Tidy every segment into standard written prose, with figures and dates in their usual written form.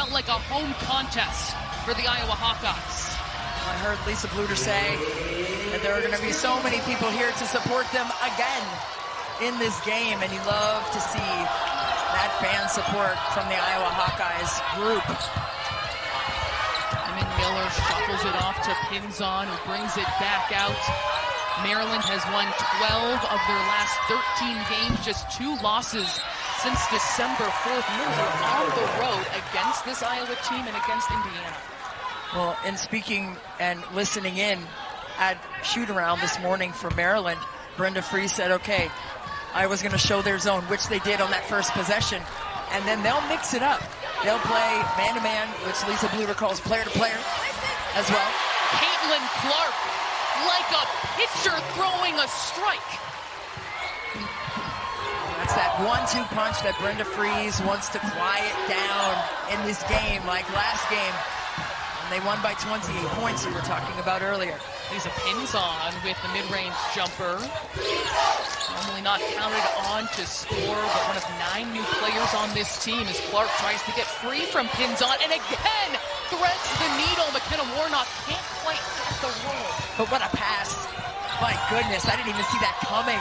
felt like a home contest for the Iowa Hawkeyes. I heard Lisa Bluter say that there are going to be so many people here to support them again in this game, and you love to see that fan support from the Iowa Hawkeyes group. Miller shuffles it off to Pinzon, who brings it back out. Maryland has won 12 of their last 13 games, just 2 losses since December 4th. Miller on the road against this Iowa team and against Indiana. Well, in speaking and listening in at shoot-around this morning for Maryland, Brenda Free said, okay, Iowa's going to show their zone, which they did on that first possession, and then they'll mix it up. They'll play man-to-man, which Lisa Bluter calls player-to-player as well. Caitlin Clark, like a pitcher throwing a strike. That's that 1-2 punch that Brenda Freeze wants to quiet down in this game, like last game. And they won by 28 points we were talking about earlier. Lisa Pinzon with the mid-range jumper. Normally not counted on to score, but one of 9 new players on this team as Clark tries to get free from Pinzon and again threads the needle. McKenna Warnock can't quite get the roll. But what a pass. My goodness, I didn't even see that coming.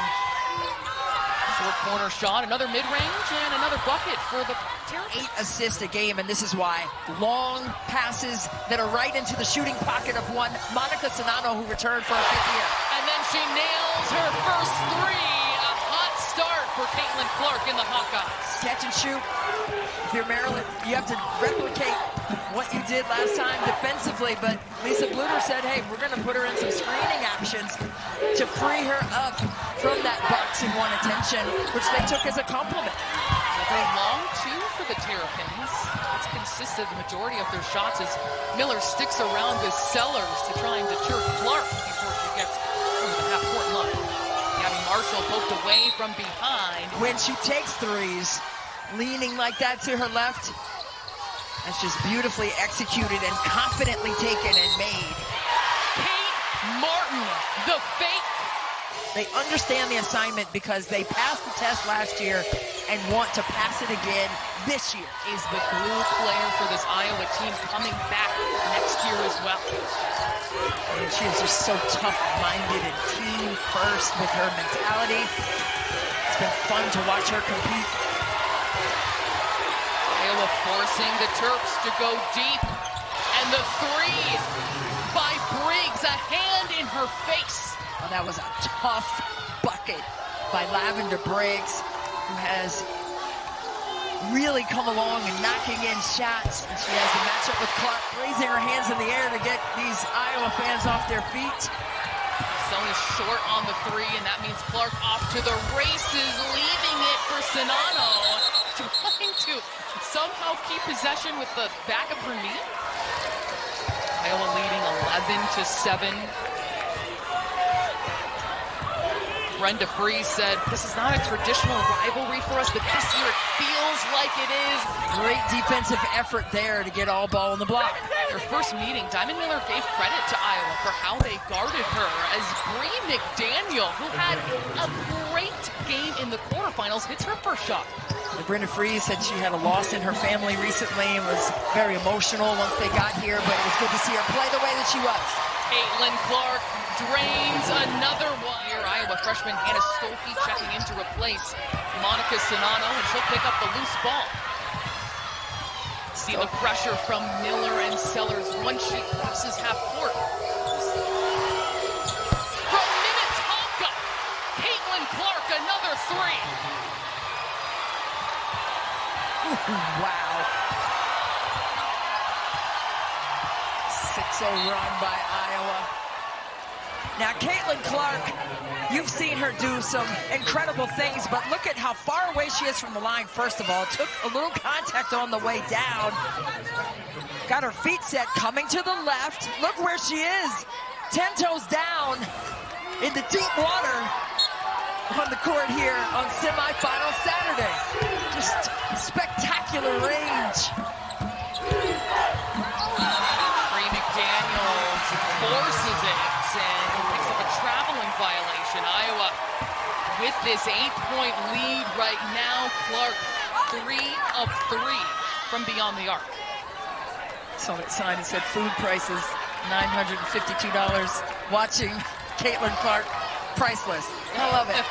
Short corner shot, another mid-range, and another bucket for the Terrapins. 8 assists a game, and this is why. Long passes that are right into the shooting pocket of one Monika Czinano, who returned for a 5th year. And then she nails her first 3. A hot start for Caitlin Clark in the Hawkeyes. Catch and shoot. If you're Maryland, you have to replicate what you did last time defensively, but Lisa Bluter said, hey, we're going to put her in some screening actions to free her up from that boxing one attention, which they took as a compliment. Very long 2 for the Terrapins. It's consisted the majority of their shots as Miller sticks around the Sellers to try and deter Clark before she gets over the half-court line. Gabbie Marshall poked away from behind. When she takes threes, leaning like that to her left, that's just beautifully executed and confidently taken and made. Kate Martin, the fake. They understand the assignment because they passed the test last year and want to pass it again this year. Is the glue player for this Iowa team coming back next year as well. And she is just so tough-minded and team first with her mentality. It's been fun to watch her compete. Iowa forcing the Terps to go deep. And the 3 by Briggs, a hand in her face. Oh, that was a tough bucket by Lavender Briggs, who has really come along and knocking in shots. And she has a matchup with Clark, raising her hands in the air to get these Iowa fans off their feet. Zone is short on the 3, and that means Clark off to the races, leaving it for Czinano, trying to somehow keep possession with the back of her knee. Iowa leading 11-7. Brenda Free said, this is not a traditional rivalry for us, but this year it feels like it is. Great defensive effort there to get all ball in the block. Their first meeting, Diamond Miller gave credit to Iowa for how they guarded her as Bree McDaniel, who had a great game in the quarterfinals, hits her first shot. Brenda Free said she had a loss in her family recently and was very emotional once they got here, but it was good to see her play the way that she was. Caitlin Clark drains another one. Here, Iowa freshman Hannah Stolke checking in to replace Monika Czinano, and she'll pick up the loose ball. See the pressure from Miller and Sellers once she crosses half court. From Minnetonka, Caitlin Clark, another 3. Wow. 6-0 run by Iowa. Now, Caitlin Clark, you've seen her do some incredible things, but look at how far away she is from the line, first of all. Took a little contact on the way down. Got her feet set, coming to the left. Look where she is. 10 toes down in the deep water on the court here on semifinal Saturday. Just spectacular range. Bree McDaniel forces it and picks up a traveling violation. Iowa with this 8-point lead right now. Clark 3 of 3 from beyond the arc. Saw that sign that said food prices, $952. Watching Caitlin Clark, priceless. I love it.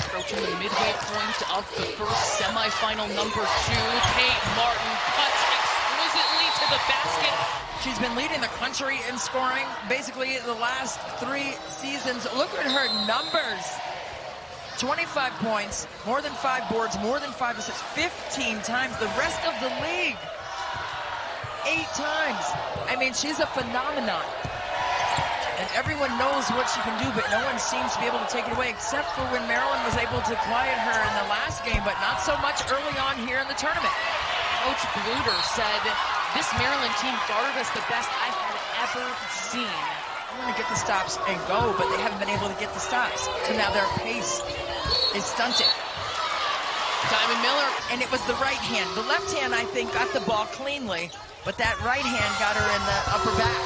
Approaching the midway point of the first semifinal, number 2. Kate Martin cuts exquisitely to the basket. She's been leading the country in scoring basically the last 3 seasons. Look at her numbers. 25 points, more than 5 boards, more than 5 assists, 15 times. The rest of the league, 8 times. I mean, she's a phenomenon. And everyone knows what she can do, but no one seems to be able to take it away, except for when Maryland was able to quiet her in the last game, but not so much early on here in the tournament. Coach Bluter said, this Maryland team guarded us the best I had ever seen. They want to get the stops and go, but they haven't been able to get the stops. So now their pace is stunted. Diamond Miller. And it was the right hand. The left hand, I think, got the ball cleanly, but that right hand got her in the upper back.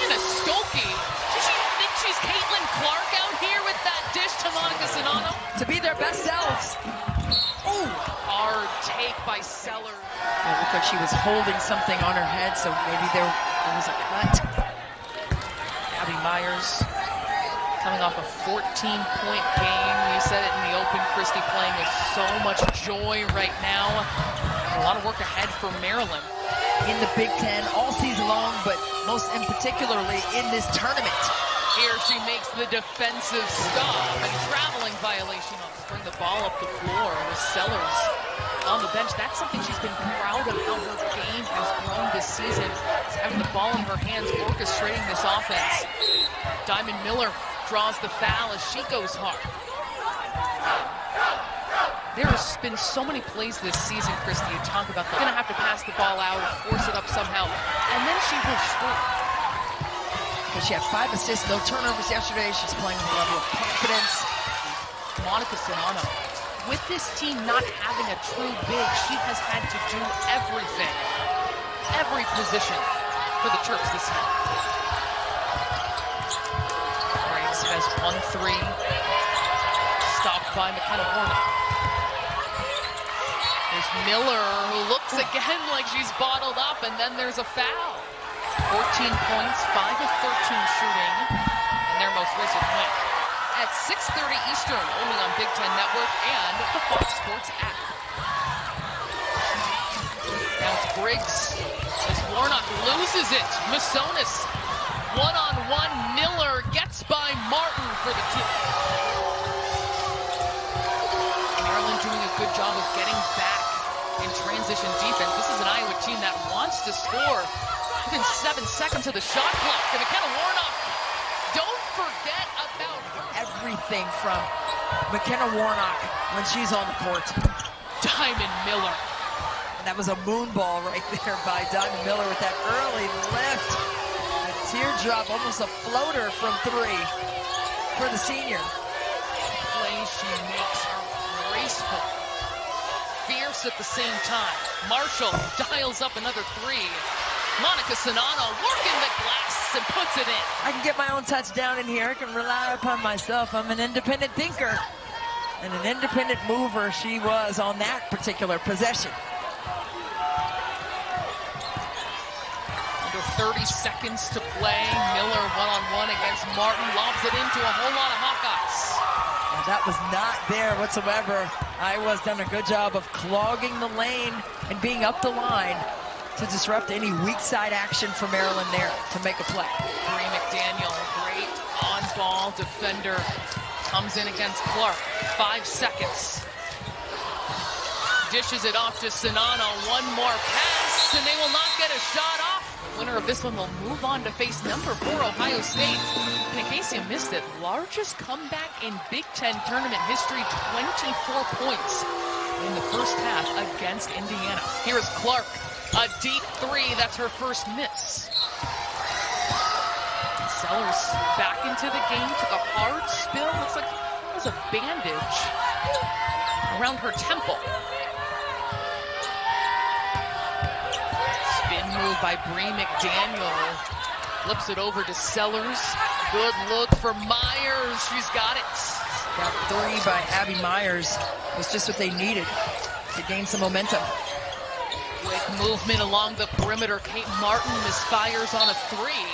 And a Skokie. Does she think she's Caitlin Clark out here with that dish to Monika Czinano? To be their best selves. Ooh. Hard take by Sellers. It looked like she was holding something on her head, so maybe there was a cut. Gabbie Myers coming off a 14-point game. You said it in the open, Christy, playing with so much joy right now. A lot of work ahead for Maryland. In the Big Ten all season long, but most in particularly in this tournament. Here she makes the defensive stop. A traveling violation on bring the ball up the floor with Sellers on the bench. That's something she's been proud of, how her game has grown this season. Having the ball in her hands, orchestrating this offense. Diamond Miller draws the foul as she goes hard. There's been so many plays this season, Christy, you talk about they're going to have to pass the ball out, force it up somehow, and then she will score. Because she had 5 assists, no turnovers yesterday. She's playing with a level of confidence. Monika Czinano, with this team not having a true big, she has had to do everything, every position for the Terps this year. Graves has 1-3, stopped by McKenna Warnock. There's Miller, who looks again like she's bottled up, and then there's a foul. 14 points, 5 of 13 shooting, and their most recent win. At 6:30 Eastern, only on Big Ten Network and the Fox Sports app. Now it's Briggs as Warnock loses it. Massonis, one-on-one. Miller gets by Martin for the two. Maryland doing a good job of getting back in transition defense. This is an Iowa team that wants to score within 7 seconds of the shot clock. And McKenna Warnock, don't forget about her. Everything from McKenna Warnock when she's on the court. Diamond Miller. And that was a moon ball right there by Diamond Miller with that early lift. A teardrop, almost a floater from 3 for the senior. Plays she makes are graceful, fierce at the same time. Marshall dials up another 3. Monika Czinano working the glass and puts it in. I can get my own touchdown in here. I can rely upon myself. I'm an independent thinker and an independent mover she was on that particular possession. Under 30 seconds to play. Miller one-on-one against Martin. Lobs it into a whole lot of Hawkeyes. Well, that was not there whatsoever. Iowa's done a good job of clogging the lane and being up the line to disrupt any weak side action for Maryland there to make a play. Bree McDaniel, great on-ball defender, comes in against Clark. 5 seconds. Dishes it off to Czinano. One more pass, and they will not get a shot off. The winner of this one will move on to face number 4 Ohio State. And in case you missed it, largest comeback in Big Ten tournament history, 24 points in the first half against Indiana. Here is Clark. A deep 3, that's her first miss. Sellers back into the game, took a hard spill. Looks like it was a bandage around her temple. Spin move by Bree McDaniel. Flips it over to Sellers. Good look for Myers. She's got it. That 3 by Gabbie Myers was just what they needed to gain some momentum. Quick movement along the perimeter. Kate Martin misfires on a three,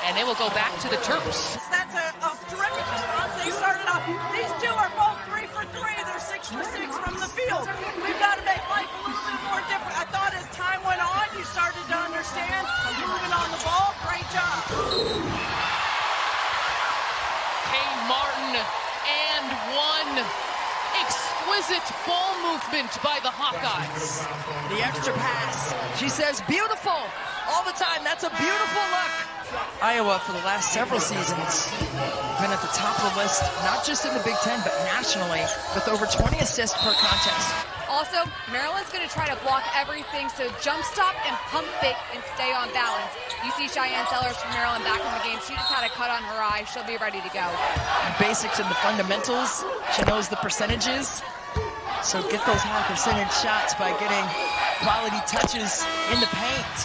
and it will go back to the Terps. That's a terrific response. They started off. These two are both 3 for 3. They're 6 for 6 from the field. We've got to make life a little bit more different. I thought as time went on, you started to understand moving on the ball. Great job. Kate Martin and one. Exquisite ball movement by the Hawkeyes. The extra pass. She says, beautiful. All the time. That's a beautiful look. Iowa, for the last several seasons, been at the top of the list, not just in the Big Ten, but nationally, with over 20 assists per contest. Also, Maryland's going to try to block everything, so jump stop and pump fake and stay on balance. You see Cheyenne Sellers from Maryland back in the game. She just had a cut on her eye. She'll be ready to go. Basics and the fundamentals. She knows the percentages. So get those high percentage shots by getting quality touches in the paint.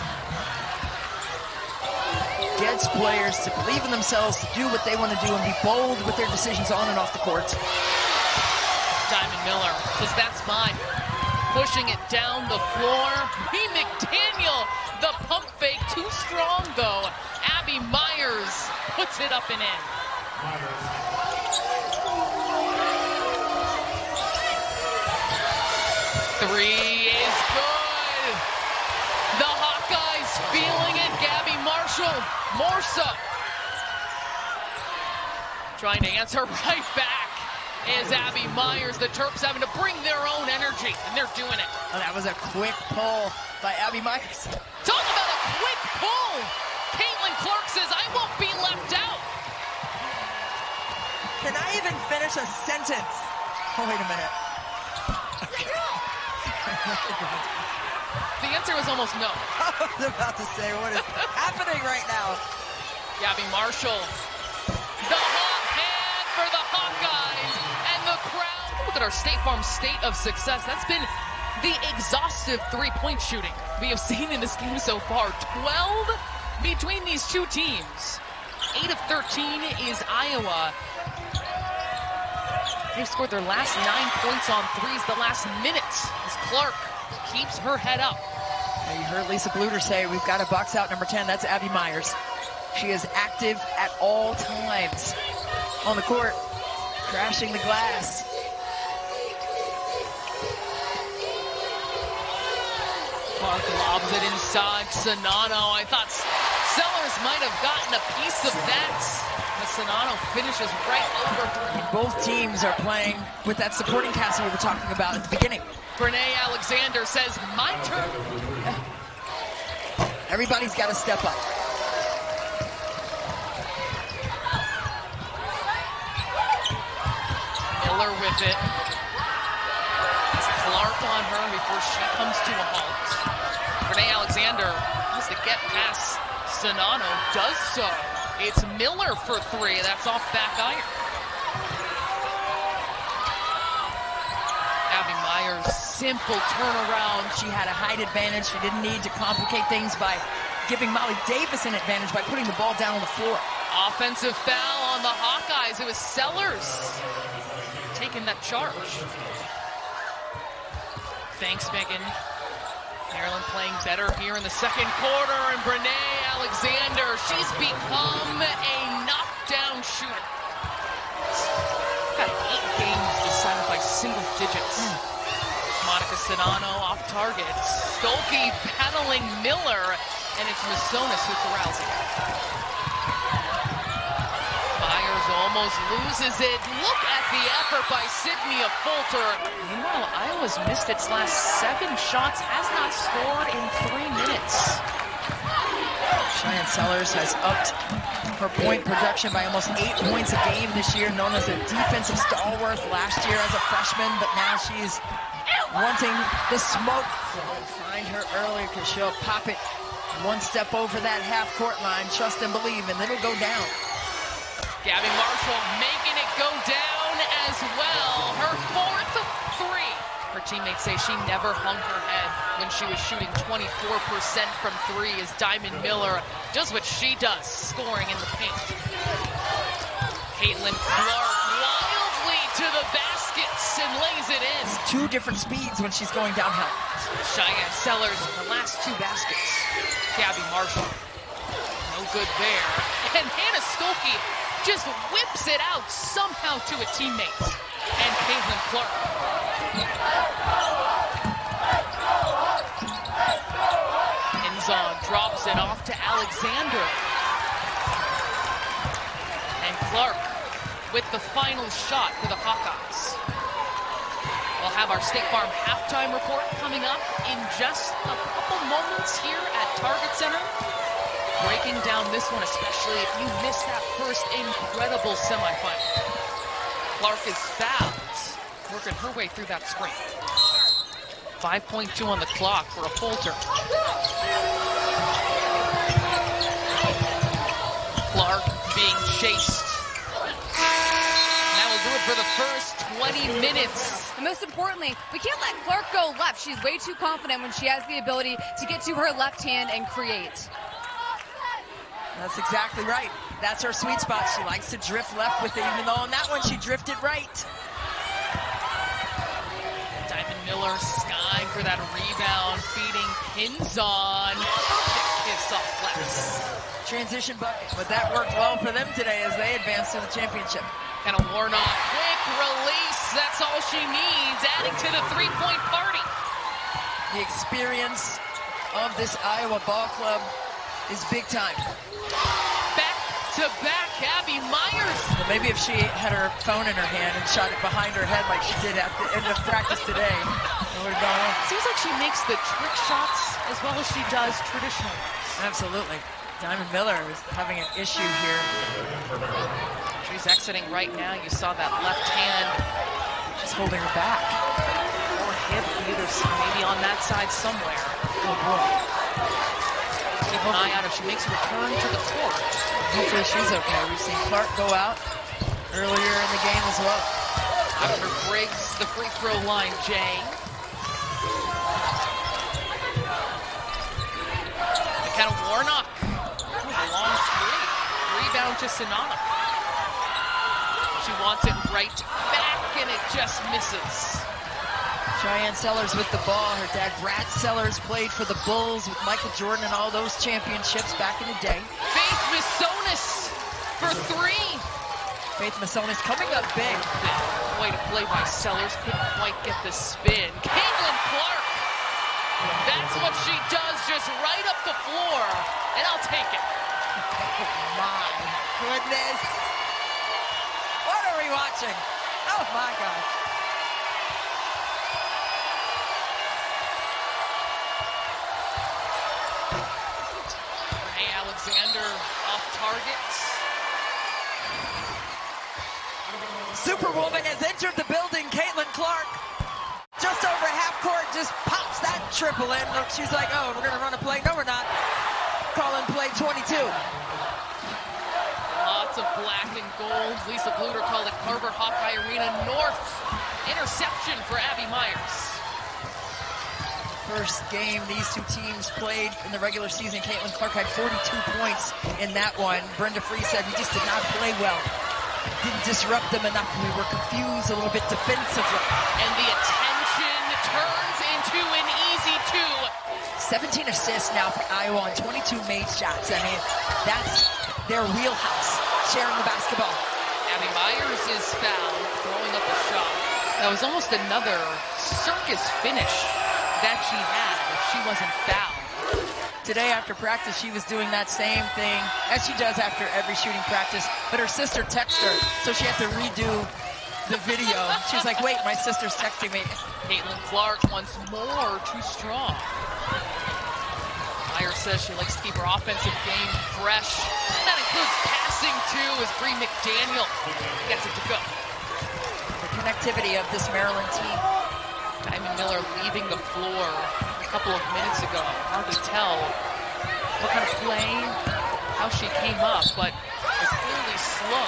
Gets players to believe in themselves, to do what they want to do, and be bold with their decisions on and off the court. Diamond Miller says, that's mine. Pushing it down the floor. B. McDaniel, the pump fake, too strong though. Abby Myers puts it up and in. Three is good. The Hawkeyes feeling it. Gabbie Marshall, more so. Trying to answer right back is Abby Myers. The Terps having to bring their own energy, and they're doing it. Oh, that was a quick pull by Abby Myers. Talk about a quick pull. Caitlin Clark says, I won't be left out. Can I even finish a sentence? Oh, wait a minute. The answer was almost no. I was about to say, what is happening right now? Gabbie Marshall. The hot hand for the Hawkeyes. And the crowd. Look at our State Farm state of success. That's been the exhaustive three-point shooting we have seen in this game so far. 12 between these two teams. 8 of 13 is Iowa. They've scored their last 9 points on threes the last minute as Clark keeps her head up. Now you heard Lisa Bluter say we've got to box out number 10. That's Abby Myers. She is active at all times on the court, crashing the glass. Clark lobs it inside Czinano. I thought Sellers might have gotten a piece of that. Czinano finishes right over her. Both teams are playing with that supporting cast we were talking about at the beginning. Brene Alexander says, my turn. Everybody's got to step up. Miller with it. It's Clark on her before she comes to a halt. Brene Alexander has to get past Czinano, does so. It's Miller for three. That's off back iron. Abby Myers, simple turnaround. She had a height advantage. She didn't need to complicate things by giving Molly Davis an advantage by putting the ball down on the floor. Offensive foul on the Hawkeyes. It was Sellers taking that charge. Thanks, Megan. Maryland playing better here in the second quarter, and Brene Alexander, she's become a knockdown shooter. Got 8 games decided by single digits. Monika Czinano off target. Stolke battling Miller, and it's Massonis who corrals it. Myers almost loses it. Look at the effort by Sydney Fulter. Meanwhile, Iowa's missed its last 7 shots, has not scored in 3 minutes. Cheyenne Sellers has upped her point production by almost 8 points a game this year, known as a defensive stalwart last year as a freshman, but now she's wanting the smoke. Find her earlier because she'll pop it one step over that half-court line. Trust and believe, and it'll go down. Gabbie Marshall making it go down as well. Her 4th three. Her teammates say she never hung her head when she was shooting 24% from 3 as Diamond Miller does what she does, scoring in the paint. Caitlin Clark wildly to the basket. baskets and lays it in. Two different speeds when she's going downhill. Cheyenne Sellers, the last two baskets. Gabbie Marshall, no good there. And Hannah Stolke just whips it out somehow to a teammate. And Caitlin Clark. Pinzon drops it off to Alexander. And Clark with the final shot for the Hawkeyes. We'll have our State Farm halftime report coming up in just a couple moments here at Target Center. Breaking down this one, especially if you missed that first incredible semifinal. Clark is fouled, working her way through that screen. 5.2 on the clock for a falter. Clark being chased. That will do it for the first 20 minutes. And most importantly, we can't let Clark go left. She's way too confident when she has the ability to get to her left hand and create. That's exactly right. That's her sweet spot. She likes to drift left with it, even though on that one she drifted right. Diamond Miller skying for that rebound, feeding Pinzon. Kiss off glass. Transition bucket, but that worked well for them today as they advance to the championship. McKenna Warnock, quick release. That's all she needs, adding to the three-point party. The experience of this Iowa ball club is big time. Back-to-back Gabbie Myers. Well, maybe if she had her phone in her hand and shot it behind her head like she did at the end of practice today, it would have gone on. Seems like she makes the trick shots as well as she does traditional. Absolutely. Diamond Miller is having an issue here. She's exiting right now. You saw that left hand. She's holding her back. Or hip, either maybe on that side somewhere. Oh boy. Keep an eye out if she makes a return to the court. Hopefully she's okay. We've seen Clark go out earlier in the game as well. After Briggs, the free throw line, Jay. McKenna Warnock. A long three. Rebound to Czinano. She wants it right back, and it just misses. Cheyenne Sellers with the ball. Her dad, Brad Sellers, played for the Bulls with Michael Jordan and all those championships back in the day. Faith Massonis for three. Faith Massonis coming up big. Way to play by Sellers. Couldn't quite get the spin. Caitlin Clark. That's what she does, just right up the floor. And I'll take it. Oh my goodness. What are we watching? Oh my God. Alexander off target. Superwoman has entered the building. Caitlin Clark, just over half court, just pops that triple in. She's like, oh, we're going to run a play. No, we're not. Calling play 22. Lots of black and gold. Lisa Bluter called it Carver Hawkeye Arena North. Interception for Gabbie Myers. First game these two teams played in the regular season. Caitlin Clark had 42 points in that one. Brenda Free said we just did not play well. Didn't disrupt them enough. We were confused a little bit defensively. And the attention turns into an easy two. 17 assists now for Iowa on 22 made shots. I mean, that's their wheelhouse, sharing the basketball. Gabbie Myers is fouled, throwing up a shot. That was almost another circus finish that she had if she wasn't fouled. Today after practice, she was doing that same thing as she does after every shooting practice, but her sister texted her, so she had to redo the video. She was like, wait, my sister's texting me. Caitlin Clark once more too strong. Myers says she likes to keep her offensive game fresh. That includes passing too as Bree McDaniel gets it to go. The connectivity of this Maryland team. Diamond Miller leaving the floor a couple of minutes ago. Hard to tell what kind of play, how she came up, but it's clearly slow.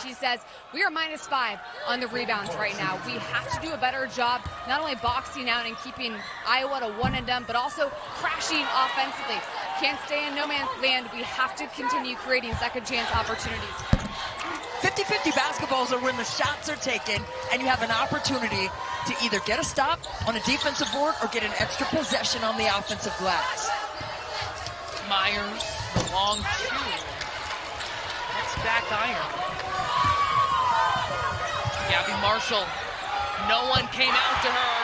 She says, we are -5 on the rebounds right now. We have to do a better job, not only boxing out and keeping Iowa to one and done, but also crashing offensively. Can't stay in no man's land. We have to continue creating second chance opportunities. 50-50 basketballs are when the shots are taken and you have an opportunity to either get a stop on a defensive board or get an extra possession on the offensive glass. Myers, the long two. That's back iron. Gabbie Marshall, no one came out to her,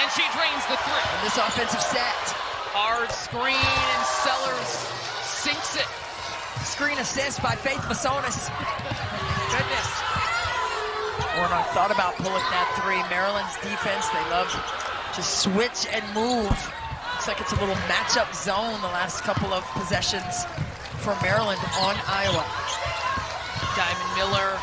and she drains the three. And this offensive set. Hard screen, and Sellers sinks it. Screen assist by Faith Masonis. Goodness. Warnock thought about pulling that three. Maryland's defense, they love to switch and move. Looks like it's a little matchup zone the last couple of possessions for Maryland on Iowa. Diamond Miller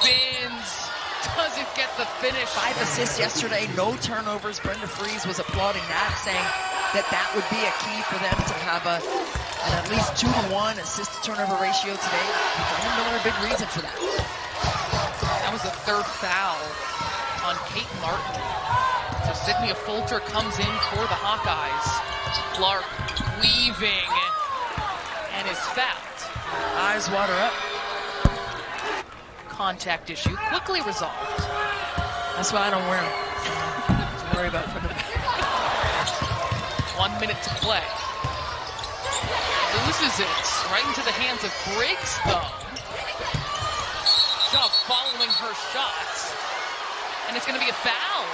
spins, doesn't get the finish. 5 assists yesterday, no turnovers. Brenda Freese was applauding that, saying that would be a key for them to have an at least 2-to-1 assist-to-turnover ratio today. Diamond Miller, a big reason for that. That was the third foul on Kate Martin. So Sydney Fulter comes in for the Hawkeyes. Clark weaving and is fouled. Eyes water up. Contact issue quickly resolved. That's why I don't wear them. Don't worry about it. 1 minute to play. Loses it right into the hands of Briggs, though. Job following her shots. And it's going to be a foul.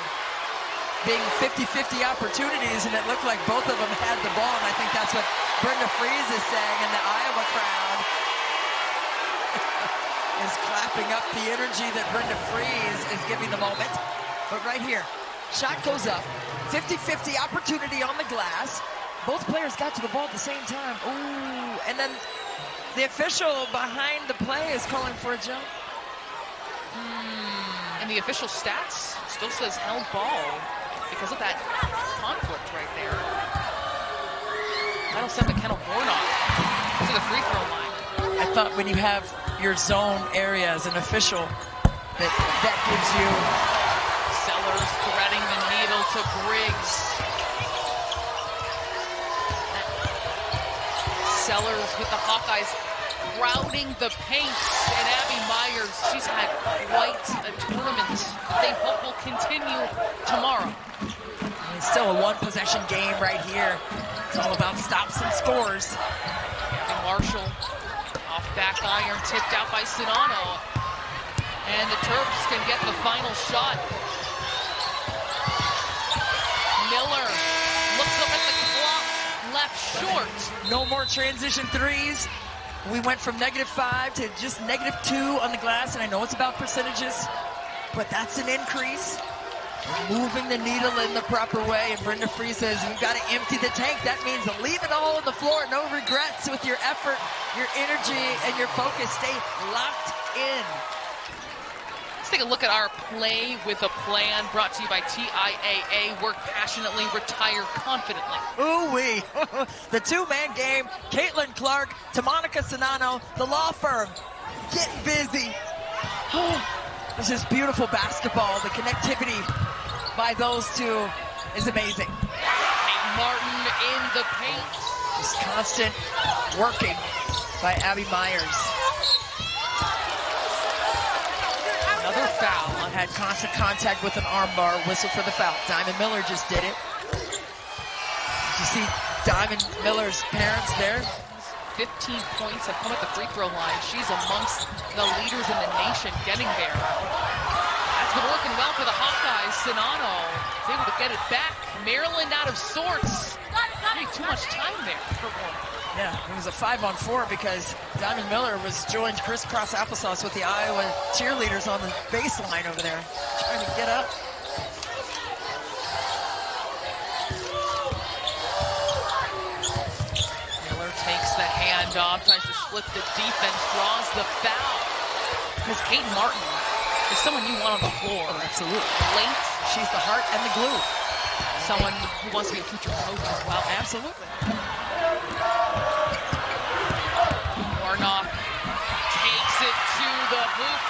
Being 50-50 opportunities, and it looked like both of them had the ball, and I think that's what Brenda Freese is saying, and the Iowa crowd is clapping up the energy that Brenda Freese is giving the moment. But right here, shot goes up, 50-50 opportunity on the glass. Both players got to the ball at the same time. Ooh, and then the official behind the play is calling for a jump. And the official stats still says held ball because of that conflict right there. That'll send McKenna Warnock to the free throw line. I thought when you have your zone area as an official, that gives you... Sellers threading the needle to Briggs. Sellers with the Hawkeyes crowding the paint, and Abby Myers, she's had quite a tournament. They hope will continue tomorrow. It's still a one-possession game right here. It's all about stops and scores. Gabbie Marshall off back iron, tipped out by Czinano. And the Terps can get the final shot. Miller looks up at the clock, left short. No more transition threes. We went from -5 to just -2 on the glass, and I know it's about percentages, but that's an increase. Moving the needle in the proper way, and Brenda Freese says, you've got to empty the tank. That means leave it all on the floor, no regrets with your effort, your energy, and your focus. Stay locked in. Let's take a look at our Play with a Plan, brought to you by TIAA. Work passionately, retire confidently. Ooh-wee. The two-man game, Caitlin Clark to Monika Czinano, the law firm, getting busy. This is beautiful basketball. The connectivity by those two is amazing. Kate Martin in the paint. Just constant working by Abby Myers. Another foul. Had constant contact with an arm bar. Whistle for the foul. Diamond Miller just did it. You see Diamond Miller's parents there? 15 points have come at the free throw line. She's amongst the leaders in the nation getting there. That's been working well for the Hawkeyes. Czinano is able to get it back. Maryland out of sorts. Maybe too much time there for Warnock. Yeah, it was a 5-on-4 because Diamond Miller was joined crisscross applesauce with the Iowa cheerleaders on the baseline over there, trying to get up. Miller takes the handoff, tries to split the defense, draws the foul. Because Kate Martin is someone you want on the floor. Oh, absolutely. Late, she's the heart and the glue. Someone who wants to be a future coach as well. Absolutely. Warnock takes it to the hoop.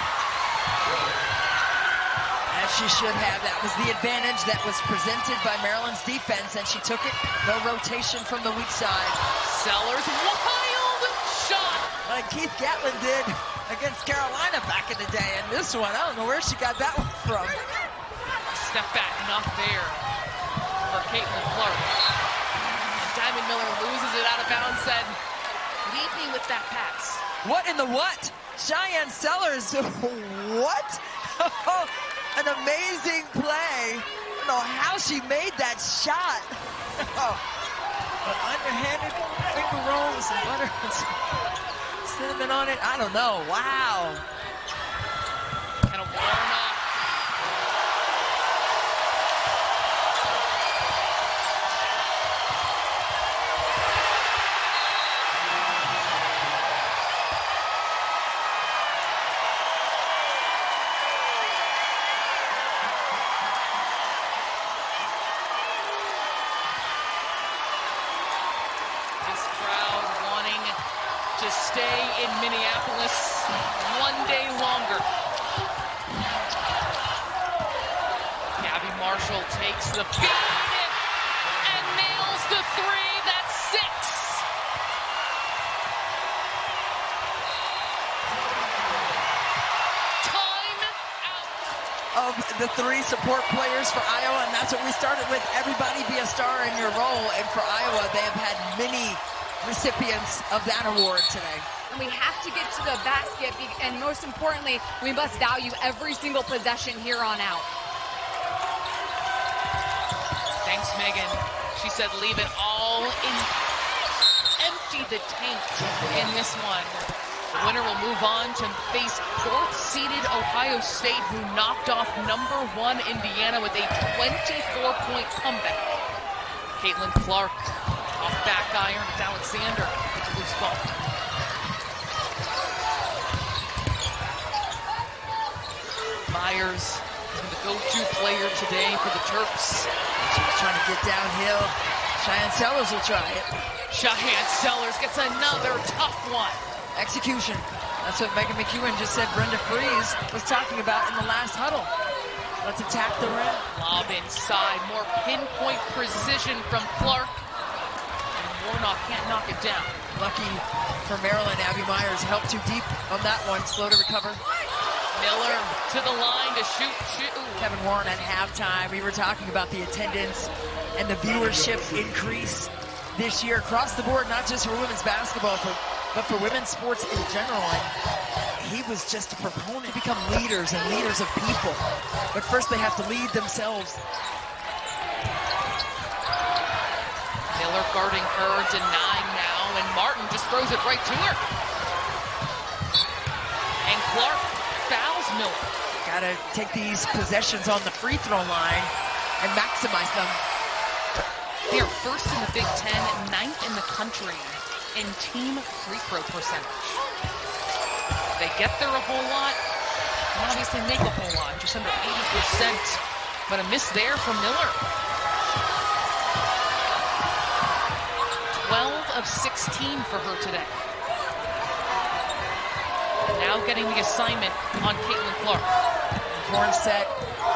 As she should have. That was the advantage that was presented by Maryland's defense, and she took it. No rotation from the weak side. Sellers, wild shot. like Keith Gatlin did against Carolina back in the day. And this one, I don't know where she got that one from. Step back, not there for Caitlin Clark. Diamond Miller loses it out of bounds, said, leave me with that pass. What in the what? Cheyenne Sellers, what? An amazing play. I don't know how she made that shot. But underhanded finger roll with some butter and some cinnamon on it. I don't know. Wow. And a Warnock. Stay in Minneapolis one day longer. Gabbie Marshall takes the feed and nails the three. That's 6. Time out. Of the 3 support players for Iowa, and that's what we started with. Everybody be a star in your role, and for Iowa, they have had many recipients of that award today. And we have to get to the basket, and most importantly, we must value every single possession here on out. Thanks, Megan. She said leave it all in, empty the tank in this one. The winner will move on to face 4th-seeded Ohio State, who knocked off number 1 Indiana with a 24-point comeback. Caitlin Clark off back iron to Alexander. It's a loose ball. Myers, the go-to player today for the Terps. She's trying to get downhill. Cheyenne Sellers will try it. Cheyenne Sellers gets another tough one. Execution. That's what Megan McEwen just said Brenda Freeze was talking about in the last huddle. Let's attack the rim. Lob inside. More pinpoint precision from Clark. Warnock can't knock it down. Lucky for Maryland, Abby Myers helped too deep on that one. Slow to recover. Miller to the line to shoot. Kevin Warren at halftime. We were talking about the attendance and the viewership increase this year across the board, not just for women's basketball, but for women's sports in general. And he was just a proponent to become leaders and leaders of people. But first they have to lead themselves. Miller guarding her, denying now, and Martin just throws it right to her. And Clark fouls Miller. Gotta take these possessions on the free throw line and maximize them. They are 1st in the Big Ten, 9th in the country in team free throw percentage. They get there a whole lot, and obviously make a whole lot, just under 80%. But a miss there from Miller. 12 of 16 for her today. And now getting the assignment on Caitlin Clark. Horn set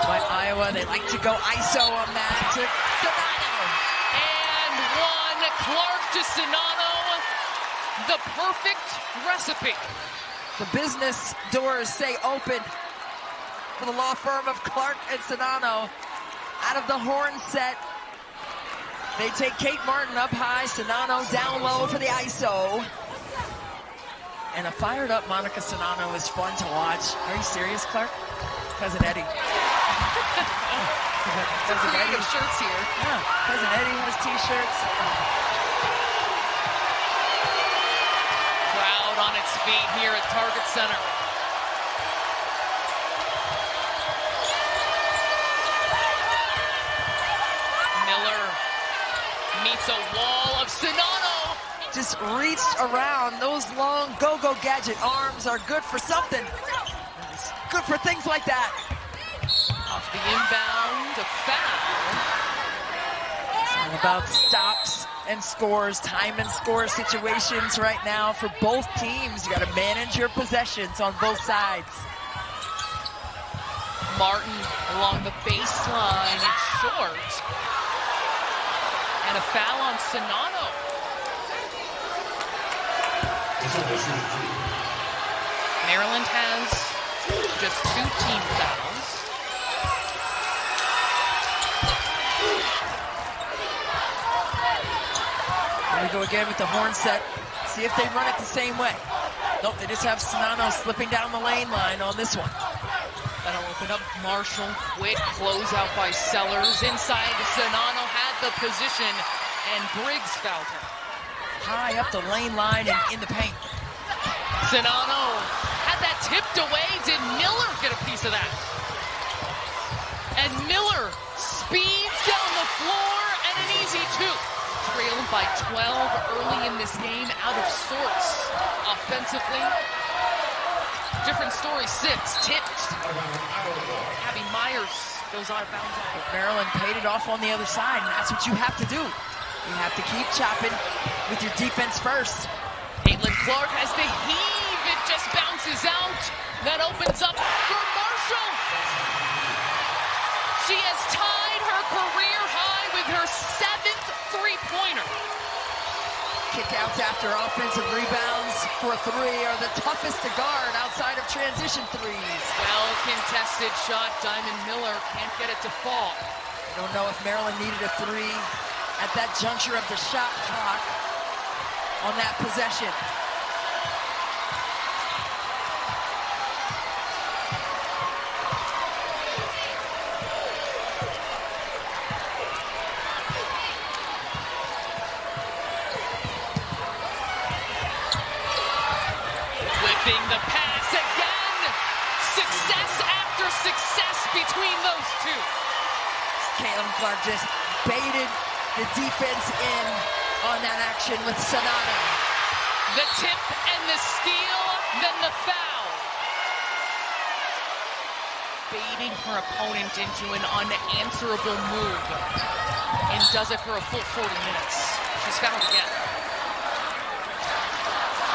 by Iowa. They like to go ISO on that. To Czinano. And one. Clark to Czinano. The perfect recipe. The business doors stay open for the law firm of Clark and Czinano. Out of the horn set. They take Kate Martin up high, Czinano down low for the ISO. And a fired up Monika Czinano is fun to watch. Are you serious, Clark? Cousin Eddie. Cousin Eddie of shirts here. Yeah, Cousin Eddie has t-shirts. Crowd on its feet here at Target Center. Miller meets a wall of Czinano. Just reached around. Those long go-go gadget arms are good for something. It's good for things like that. Off the inbound, a foul. It's all about stops and scores, time and score situations right now for both teams. You got to manage your possessions on both sides. Martin along the baseline, it's short. And a foul on Czinano. Maryland has just 2 team fouls. Here we go again with the horn set. See if they run it the same way. Nope, they just have Czinano slipping down the lane line on this one. That'll open up Marshall. Quick closeout by Sellers. Inside, Czinano had the position, and Briggs fouled her. High up the lane line and in the paint. Czinano had that tipped away. Did Miller get a piece of that? And Miller speeds down the floor, and an easy 2. Trailed by 12 early in this game, out of sorts offensively. Different story, 6, tipped. Gabbie Myers goes out of bounds. Maryland paid it off on the other side, and that's what you have to do. You have to keep chopping with your defense first. Caitlin Clark has the heave. It just bounces out. That opens up for Marshall. She has tied her career high with her 7th three-pointer. Kickouts after offensive rebounds for 3 are the toughest to guard outside of transition threes. Well contested shot. Diamond Miller can't get it to fall. I don't know if Maryland needed a 3 at that juncture of the shot clock on that possession. The pass again. Success after success between those 2. Caitlin Clark just baited the defense in on that action with Czinano. The tip and the steal, then the foul. Baiting her opponent into an unanswerable move, and does it for a full 40 minutes. She's fouled again.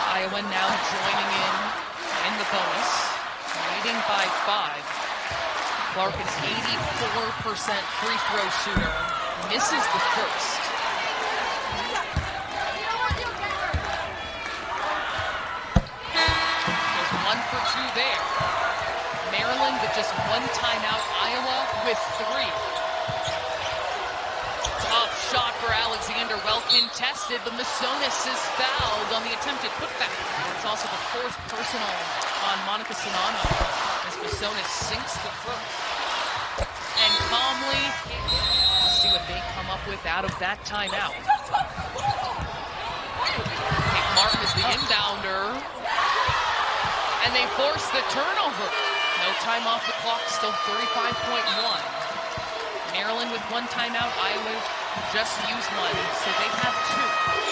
Iowa now joining in the bonus, leading by 5. Clark, an 84% free throw shooter, misses the first. There's 1 for 2 there. Maryland with just 1 timeout. Iowa with 3. Tough shot for Alexander, well contested, but Massonis is fouled on the attempted putback. It's also the 4th personal on Monika Czinano as Massonis sinks the first. And calmly, see what they come up with out of that timeout. Kate Martin is the inbounder, and they force the turnover. No time off the clock, still 35.1. Maryland with 1 timeout, Iowa just used 1, so they have 2.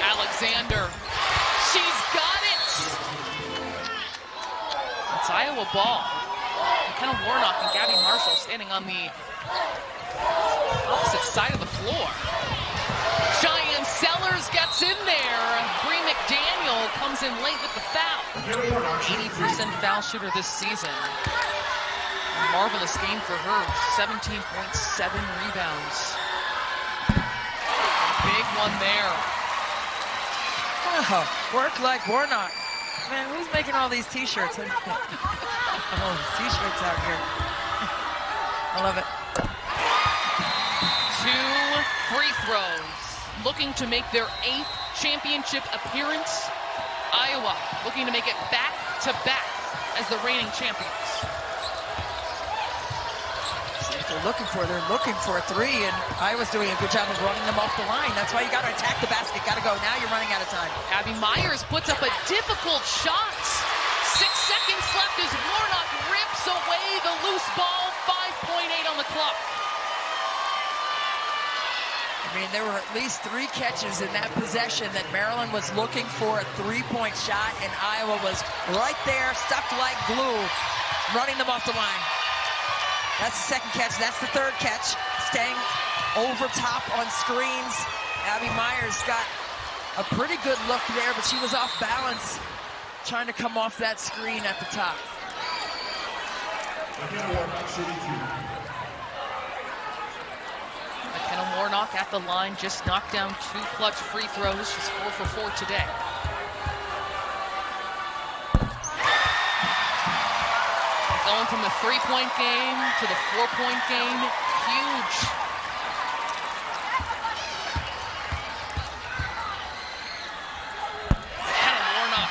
Alexander, she's got it! It's Iowa ball. McKenna Warnock and Gabbie Marshall standing on the opposite side of the floor. Cheyenne Sellers gets in there. Bree McDaniel comes in late with the foul. 80% foul shooter this season. A marvelous game for her. 17.7 rebounds. Big one there. Oh, work like Warnock. Man, who's making all these t-shirts? Oh, t-shirts out here. I love it. 2 free throws. Looking to make their 8th championship appearance. Iowa looking to make it back-to-back as the reigning champions. They're looking for a 3, and Iowa's doing a good job of running them off the line. That's why you got to attack the basket. Got to go. Now you're running out of time. Gabbie Myers puts up a difficult shot. 6 seconds left as Warnock rips away the loose ball. 5.8 on the clock. I mean, there were at least 3 catches in that possession that Maryland was looking for a 3-point shot, and Iowa was right there, stuck like glue, running them off the line. That's the 2nd catch. That's the 3rd catch. Staying over top on screens. Gabbie Myers got a pretty good look there, but she was off balance, trying to come off that screen at the top. McKenna Warnock Warnock at the line, just knocked down 2 clutch free throws. She's 4 for 4 today. Going from the 3-point game to the 4-point game, huge. McKenna Warnock.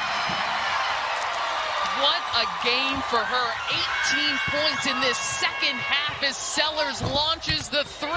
What a game for her. 18 points in this second half as Sellers launches the 3.